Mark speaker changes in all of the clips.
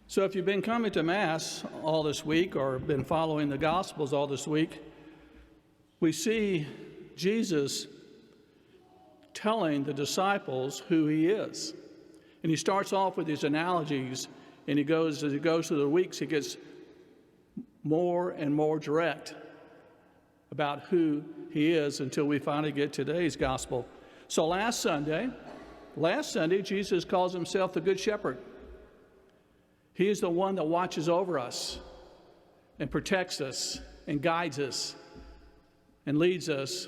Speaker 1: So if you've been coming to Mass all this week or been following the Gospels all this week, we see Jesus telling the disciples who he is. And he starts off with these analogies, and as he goes through the weeks, he gets more and more direct about who he is until we finally get today's Gospel. So last Sunday, Jesus calls himself the Good Shepherd. He is the one that watches over us and protects us and guides us and leads us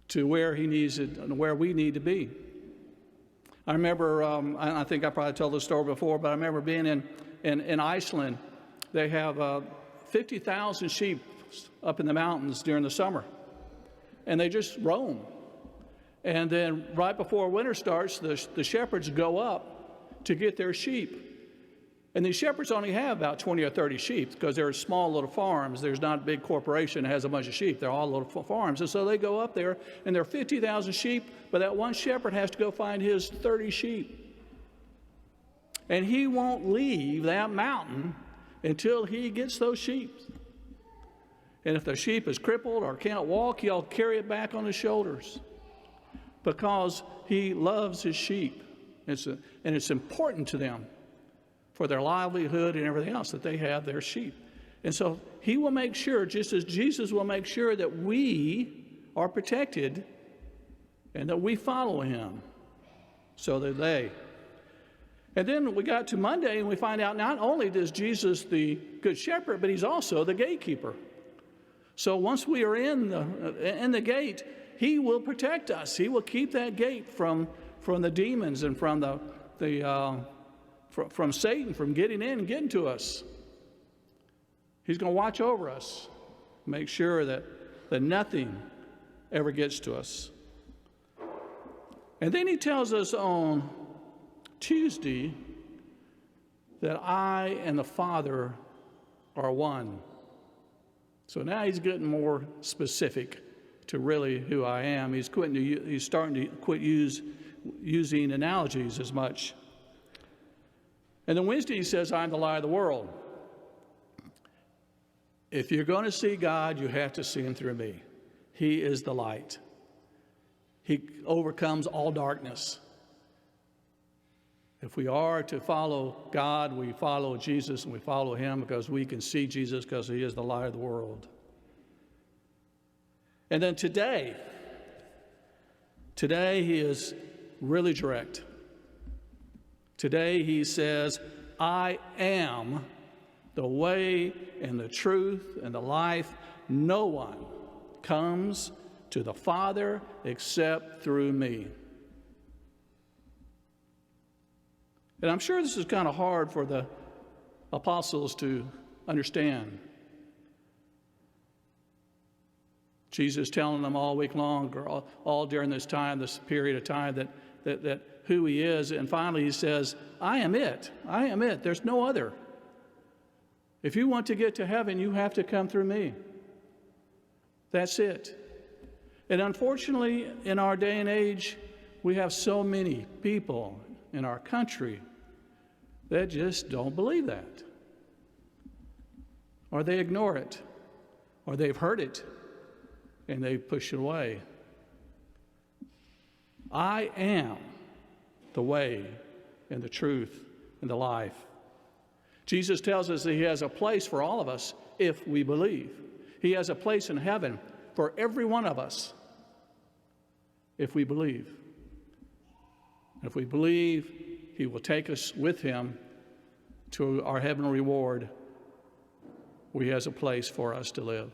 Speaker 1: to where he needs it and where we need to be. I remember, I think I probably told this story before, but I remember being in Iceland. They have 50,000 sheep up in the mountains during the summer, and they just roam. And then right before winter starts, the shepherds go up to get their sheep. And these shepherds only have about 20 or 30 sheep because they're small little farms. There's not a big corporation that has a bunch of sheep. They're all little farms. And so they go up there, and there are 50,000 sheep, but that one shepherd has to go find his 30 sheep. And he won't leave that mountain until he gets those sheep. And if the sheep is crippled or can't walk, he'll carry it back on his shoulders because he loves his sheep. And it's important to them for their livelihood and everything else that they have their sheep. And so he will make sure, just as Jesus will make sure, that we are protected and that we follow him. So that they. And then we got to Monday and we find out not only is Jesus the Good Shepherd, but he's also the gatekeeper. So once we are in the gate, he will protect us. He will keep that gate from the demons and from from Satan from getting in and getting to us. He's going to watch over us, make sure that nothing ever gets to us. And then he tells us on Tuesday that I and the Father are one. So now he's getting more specific to really who I am. He's starting to quit using analogies as much. And then Wednesday he says, I'm the light of the world. If you're going to see God, you have to see him through me. He is the light. He overcomes all darkness. If we are to follow God, we follow Jesus, and we follow him because we can see Jesus because he is the light of the world. And then today he is really direct. Today he says, I am the way and the truth and the life. No one comes to the Father except through me. And I'm sure this is kind of hard for the apostles to understand. Jesus telling them all week long, or all during this period of time, that who he is, and finally he says, I am it. I am it. There's no other. If you want to get to heaven, you have to come through me. That's it. And unfortunately, in our day and age, we have so many people in our country that just don't believe that. Or they ignore it. Or they've heard it and they push it away. I am the way and the truth and the life. Jesus tells us that he has a place for all of us if we believe. He has a place in heaven for every one of us if we believe. If we believe, he will take us with him to our heavenly reward where he has a place for us to live.